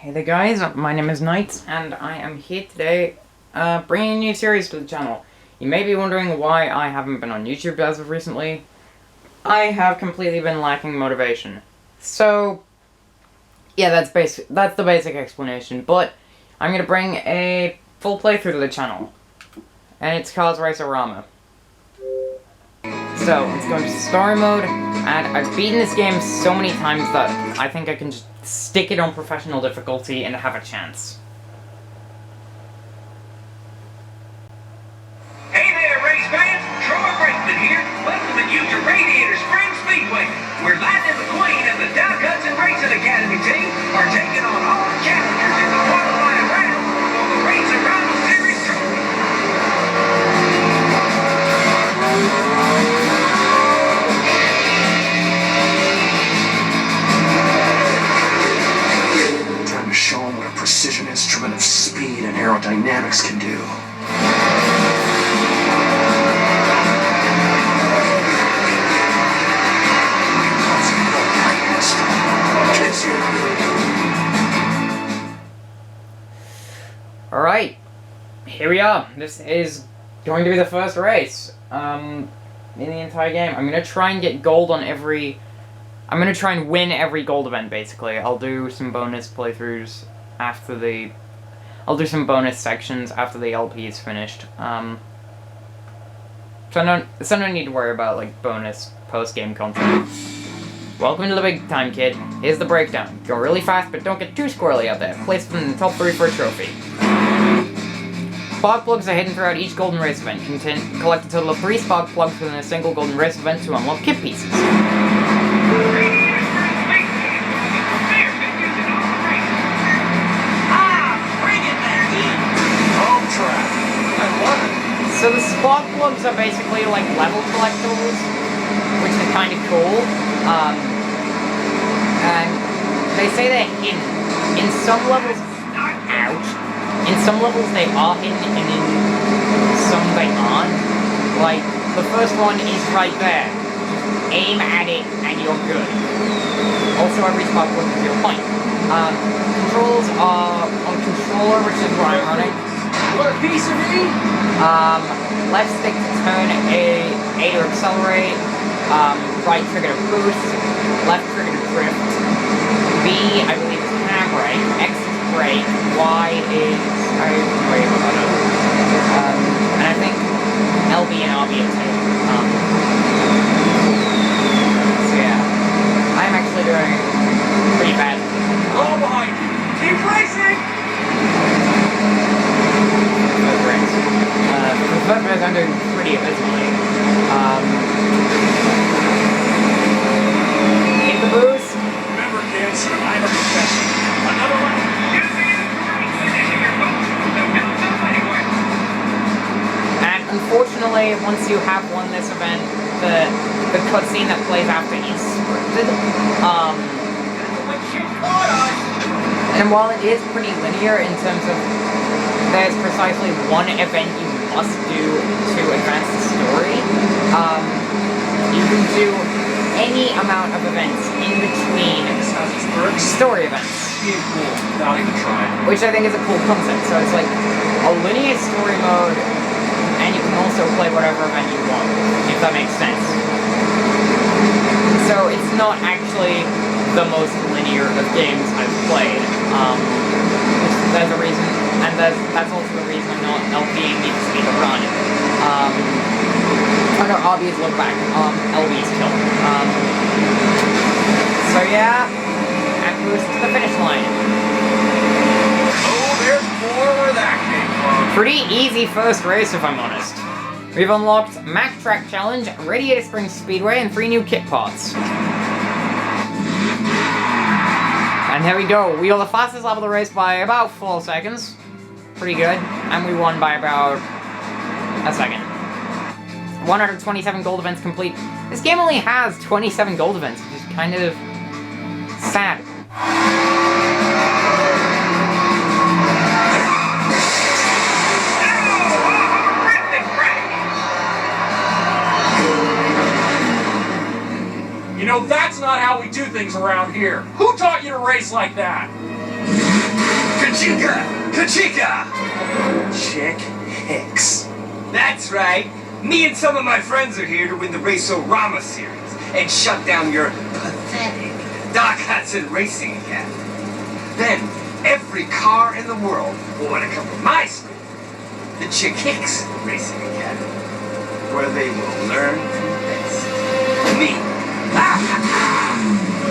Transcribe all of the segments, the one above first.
Hey there guys, my name is Knight, and I am here today bringing a new series to the channel. You may be wondering why I haven't been on YouTube as of recently. I have completely been lacking motivation. So, yeah, that's the basic explanation, but I'm going to bring a full playthrough to the channel. And it's called Race-O-Rama. So, let's go into story mode, and I've beaten this game so many times that I think I can just stick it on professional difficulty and have a chance. Hey there, race fans! Troy Brakeman here, welcoming you to Radiator Springs Speedway, where Lightning McQueen and the Hudson Racing Academy team are taking on all challengers in the qualifying round for the Race-O-Rama Series trophy. Time to show them what a precision instrument of speed and aerodynamics can do. Alright, here we are. This is going to be the first race in the entire game. I'm going to try and get gold on every... I'm going to try and win every gold event, basically. I'll do some bonus playthroughs after the... I'll do some bonus sections after the LP is finished. So I don't need to worry about, like, bonus post-game content. Welcome to the big time, kid. Here's the breakdown. Go really fast, but don't get too squirrely out there. Place them in the top 3 for a trophy. Spark plugs are hidden throughout each golden race event. Collect a total of 3 spark plugs within a single golden race event to unlock kit pieces. So the spark plugs are basically like level collectibles, which is kind of cool. And they say they're hidden. In some levels, ouch. In some levels they are hidden, and in some they aren't. Like, the first one is right there. Aim at it, and you're good. Also, every spark plug is your point. Controls are on controller, which is what I'm running. What a piece of me! Left stick to turn A to accelerate, right trigger to boost, left trigger to drift, B, I believe, is handbrake, X is brake, Y is... wait, hold on. And I think LB and RB are too. So yeah, I'm actually doing pretty bad. All behind you! Keep racing! For the first race, I'm doing pretty abysmally. Hit the boost. Remember, kids, I'm a professional. Another one. And unfortunately, once you have won this event, the cutscene that plays after is scripted. And while it is pretty linear in terms of there's precisely one event you must do to advance the story, you can do any amount of events in between story events. Not even trying. Which I think is a cool concept. So it's like a linear story mode, and you can also play whatever event you want, if that makes sense. So it's not actually the most linear of games I've played. There's a reason, and that's also the reason I'm not LPing Need for Speed Run. Oh no, RB is look back. LB is kill. So yeah, and boost to the finish line. Oh, there's more where that came from. Pretty easy first race, if I'm honest. We've unlocked Mack Track Challenge, Radiator Springs Speedway, and 3 new kit parts. And here we go. We got the fastest lap of the race by about 4 seconds. Pretty good. And we won by about a second. 127 gold events complete. This game only has 27 gold events, which is kind of sad. You know, that's not how we do things around here. Who taught you to race like that? Chica! Kachika! Chick Hicks. That's right. Me and some of my friends are here to win the Race-O-Rama series and shut down your pathetic Doc Hudson Racing Academy. Then every car in the world will want to come to my school, the Chick Hicks Racing Academy, where they will learn from the best. Me.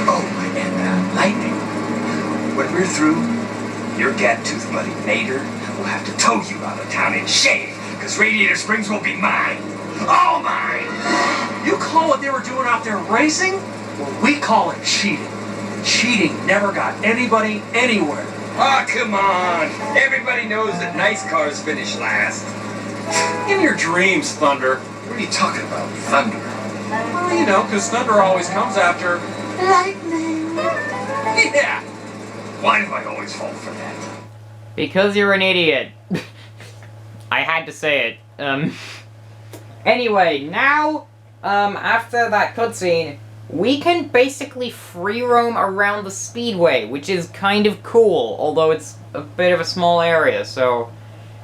Oh, and Lightning. When we're through, your gap-toothed buddy Mater will have to tow you out of town and shave, because Radiator Springs will be mine. All mine! You call what they were doing out there racing? Well, we call it cheating. Cheating never got anybody anywhere. Oh, come on. Everybody knows that nice cars finish last. In your dreams, Thunder. What are you talking about, Thunder? Well, you know, because Thunder always comes after lightning. Yeah. Why do I always fall for that? Because you're an idiot. I had to say it. Anyway, now, after that cutscene, we can basically free roam around the speedway, which is kind of cool, although it's a bit of a small area, so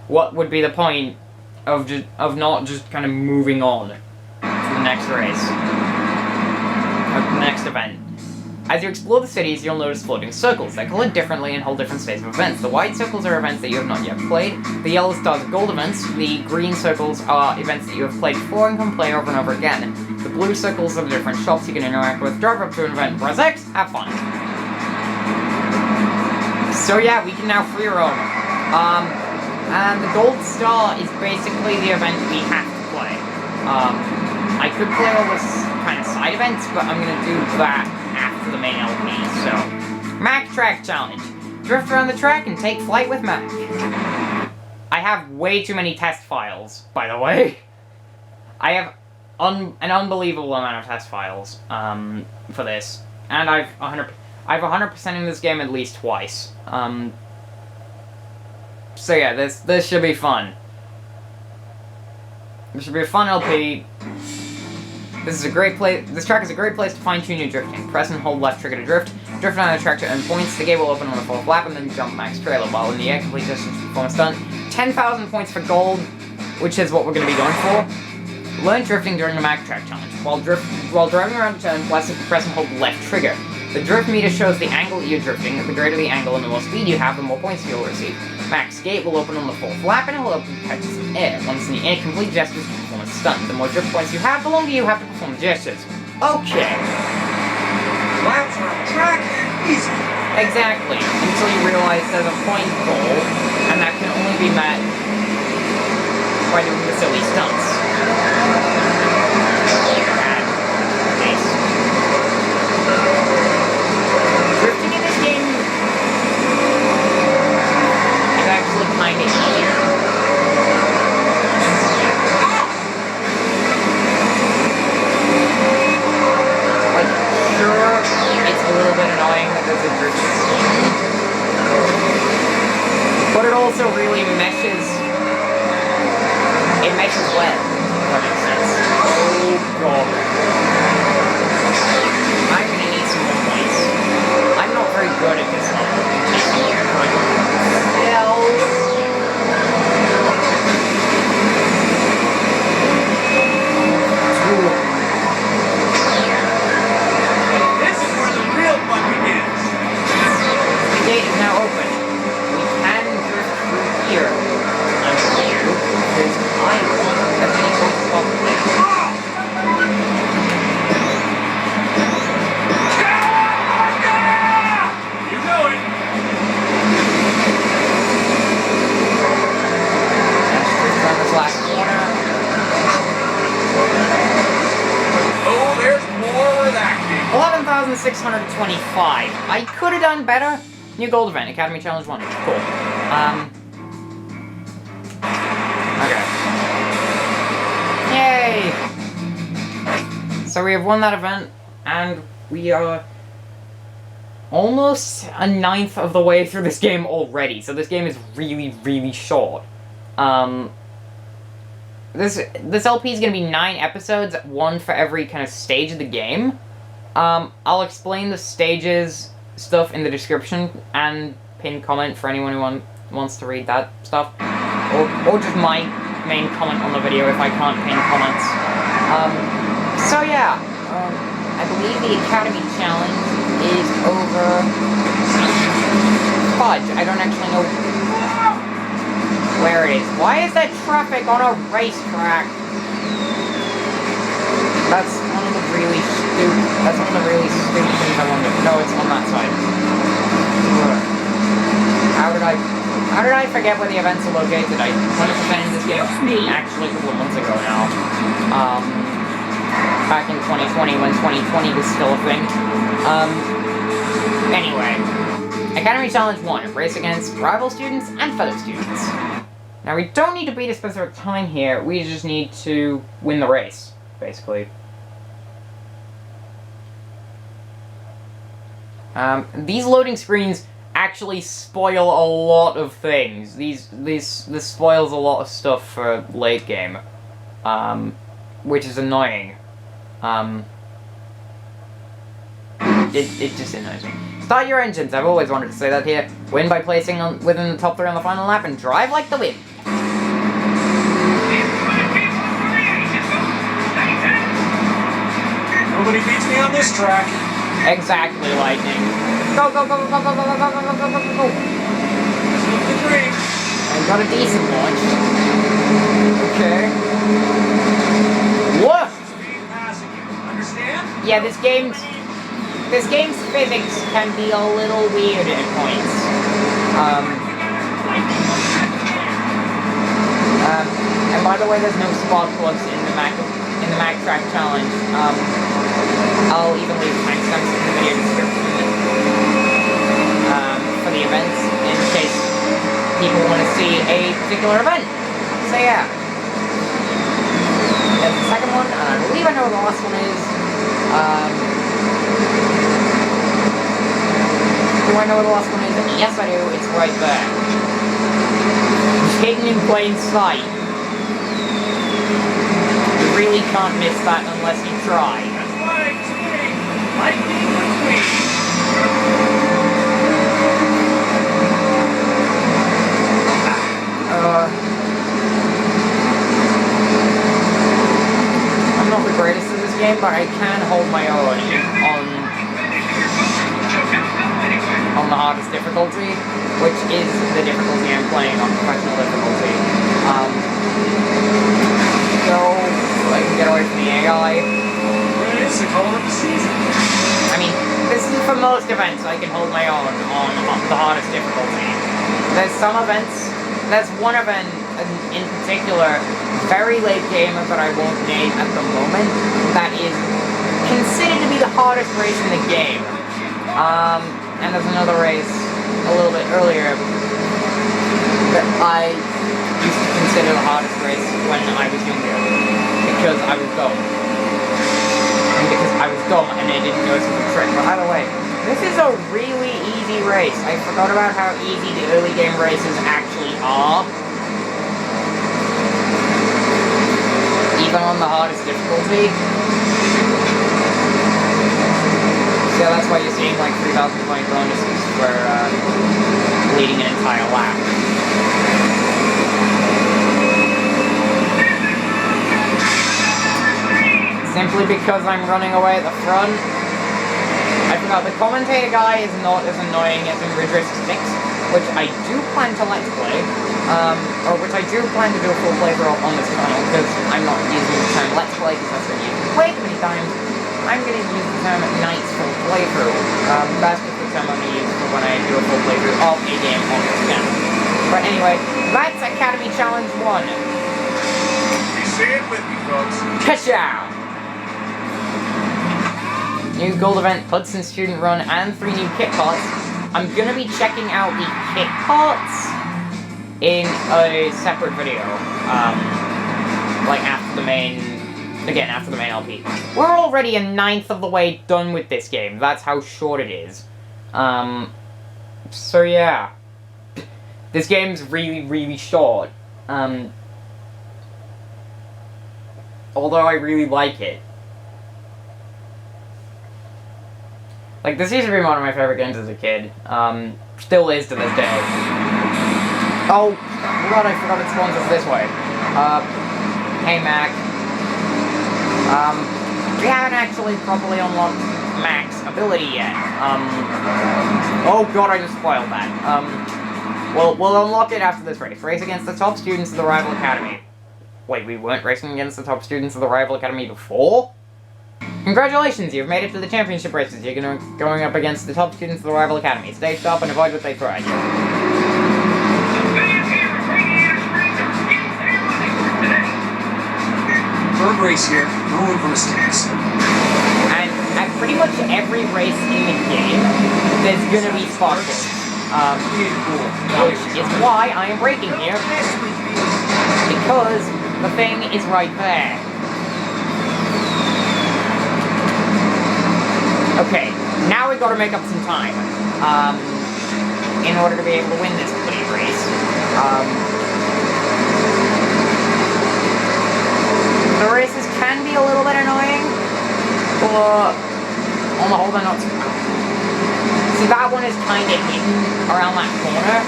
what would be the point of not just kind of moving on to the next race, or the next event? As you explore the cities, you'll notice floating circles that color differently and hold different states of events. The white circles are events that you have not yet played. The yellow stars are gold events. The green circles are events that you have played before and can play over and over again. The blue circles are the different shops you can interact with. Drive up to an event, press X, have fun. So yeah, we can now free roam. And the gold star is basically the event we have to play. I could play all this kind of side events, but I'm gonna do that after the main LP, so... Mack Track Challenge. Drift around the track and take flight with Mack. I have way too many test files, by the way. I have an unbelievable amount of test files, for this. And I've 100% in this game at least twice. So yeah, this should be fun. This should be a fun LP. This track is a great place to fine-tune your drifting. Press and hold left trigger to drift. Drift on the track to earn points. The gate will open on the fourth lap and then jump Mack's trailer. While in the air, complete distance to perform a stunt. 10,000 points for gold, which is what we're going to be going for. Learn drifting during the Mack Track Challenge. While driving around a turn, press and hold left trigger. The drift meter shows the angle that you're drifting. The greater the angle and the more speed you have, the more points you'll receive. Mack's gate will open on the fourth lap and it will open catches in air. Once in the air, complete gestures to perform a stunt. The more drift points you have, the longer you have to perform the gestures. Okay. Laps around the track? Easy. Exactly. Until you realize there's a point goal, and that can only be met by doing the silly stunts. Drifting in this game is actually kind of easier. Like, sure, it's a little bit annoying that there's a drift scheme, but it also really meshes. It meshes well, if that makes sense. Oh god. I'm gonna need some more points. I'm not very good at this level. This is where the real fun begins. The gate is now open. We can drift through here. I'm here because I want as many points as possible. You know it. Let's drift around this last corner. Oh, there's more where that came. 11,625. I could have done better. New gold event, Academy Challenge 1. Cool. Okay. Yay! So we have won that event, and we are almost a ninth of the way through this game already. So this game is really, really short. This LP is going to be 9 episodes, 1 for every kind of stage of the game. I'll explain the stages stuff in the description, and pinned comment for anyone who wants to read that stuff. Or just my main comment on the video if I can't pin comments. So yeah, I believe the Academy Challenge is over. Fudge, I don't actually know where it is. Why is there traffic on a racetrack? That's one of the really stupid things I wonder. No, it's on that side. How did I forget where the events are located? I 100% in this game actually a couple of months ago now. Back in 2020 when 2020 was still a thing. Anyway. Academy Challenge 1. Race against rival students and fellow students. Now we don't need to beat a specific time here, we just need to win the race, basically. These loading screens actually spoil a lot of things. This spoils a lot of stuff for late game, which is annoying. It just annoys me. Start your engines. I've always wanted to say that here. Win by placing within the top 3 on the final lap and drive like the wind. Nobody beats me on this track. Exactly, Lightning. Go, go, go, go, go, go, go, go, go, go, go, go, go. I got a decent launch. Okay. What? Understand? Yeah, this game's physics can be a little weird at points. And by the way, there's no spark plugs in the Mack track challenge. I'll even leave timestamps in the video description for the events in case people want to see a particular event. So yeah. There's the second one, and I believe I know what the last one is. Do I know what the last one is? Yes, I do. It's right there. It's hidden in plain sight. You really can't miss that unless you try. That's right, Swing. Lightning McQueen. I'm not the greatest at this game, but I can hold my own on the hardest difficulty, which is the difficulty I'm playing on professional difficulty. So I can get away from the AI. It's the color of the season. I mean, this is for most events I can hold my own on the hardest difficulty. There's some events, there's one event in particular, very late game that I won't name at the moment, that is considered to be the hardest race in the game. And there's another race a little bit earlier that I used to consider the hardest race when I was younger, because I was dumb. And because I was dumb and I didn't know some trick. But either way, this is a really easy race. I forgot about how easy the early game races actually are. Even on the hardest difficulty. So that's why you're seeing like 3,000 point bonuses for leading an entire lap. Simply because I'm running away at the front. I forgot, the commentator guy is not as annoying as in Ridge Racer 6, which I do plan to let's play, or which I do plan to do a full playthrough on this channel, because I'm not using the term let's play, because that's been used way too many times. I'm going to use the term Night's full playthrough. That's just the term I'm going to use for when I do a full playthrough of a game on this channel. But anyway, that's Academy Challenge 1. You say it with me, folks. Ka-chow! New gold event, Hudson Student Run, and 3 new kit parts. I'm going to be checking out the kit parts in a separate video. Like after the main... Again, after the main LP. We're already a 1/9 of the way done with this game. That's how short it is. So yeah. This game's really, really short. Although I really like it. Like, this used to be one of my favorite games as a kid. Still is to this day. Oh, God, I forgot it spawns us this way. Hey, Mack. We haven't actually properly unlocked Mack's ability yet. Oh God, I just spoiled that. We'll unlock it after this race. Race against the top students of the rival academy. Wait, we weren't racing against the top students of the rival academy before? Congratulations, you've made it to the championship races. You're going up against the top students of the rival academy. Stay sharp and avoid what they throw at you. Third race here, no room for mistakes. And at pretty much every race in the game, there's gonna be spot points. Which is why I am braking here. Because the thing is right there. Okay, now we've got to make up some time. In order to be able to win this bloody race. The races can be a little bit annoying, but on the whole they're not too bad. See, that one is kind of hidden around that corner,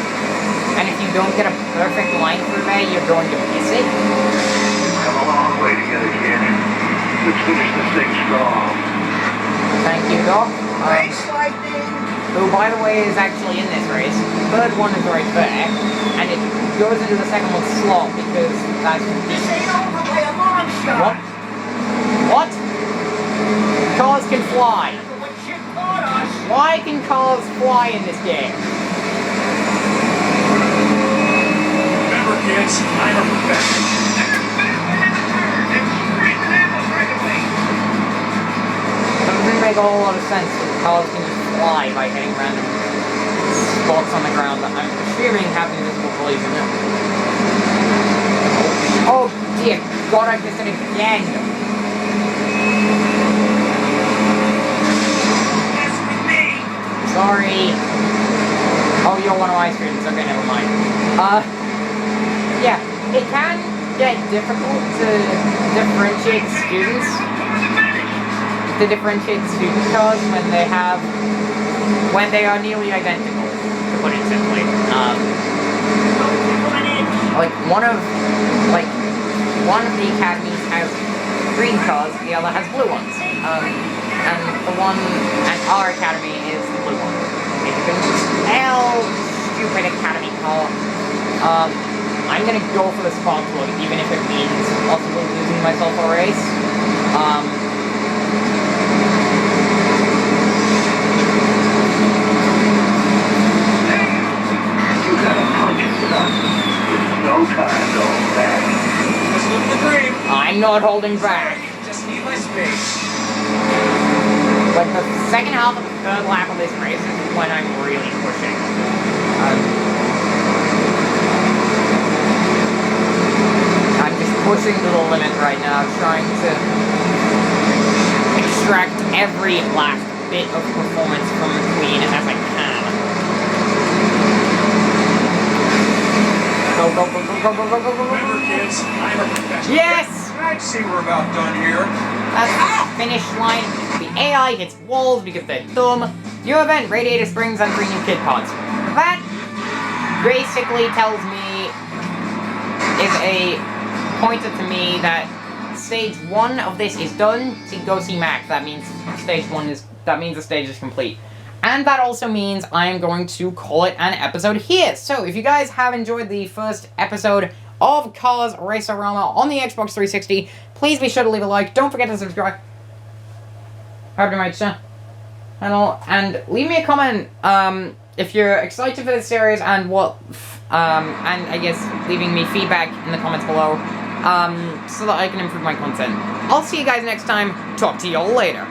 and if you don't get a perfect line through there, you're going to miss it. Come a long way together, kid. Let's finish this thing strong. Thank you, Doc. Race lightning! Who, by the way, is actually in this race. Third one is right there, and it goes into the second one slot because that's... This ain't over by a long shot! What? Cars can fly. What shit caught us? Why can cars fly in this game? Remember, kids, I'm a professional. Doesn't make a whole lot of sense that cars can just fly by hitting random spots on the ground that I'm assuming have invisible collision. Oh dear God, I missed it again! Sorry. Oh, you're one of my students. Okay, never mind. Yeah, it can get difficult to differentiate students. To differentiate student cars when they are nearly identical, to put it simply. Like one of the academies has green cars, the other has blue ones. And the one at our academy is the blue one. If you can tell, stupid academy car. I'm gonna go for the spot plug, even if it means possibly losing myself a race. You gotta punch it, son. There's no time to hold back. Just live the dream. I'm not holding back. Just need my space. But the second half of the third lap of this race is when I'm really pushing. I'm just pushing to the limit right now, trying to extract every last bit of performance from the Queen as I can. Go, go, go, go, go, go, go, go, go, go. Remember, kids, I'm a professional. Yes! I'd say we're about done here. That's the finish line. The AI hits walls because they're dumb. New event, Radiator Springs and 3 new kid pods. That basically tells me, is a pointer to me that stage 1 of this is done. So go see Mack. That means the stage is complete. And that also means I am going to call it an episode here. So if you guys have enjoyed the first episode of Cars Race-O-Rama on the Xbox 360, please be sure to leave a like. Don't forget to subscribe. And leave me a comment if you're excited for this series and and I guess leaving me feedback in the comments below so that I can improve my content. I'll see you guys next time. Talk to y'all later.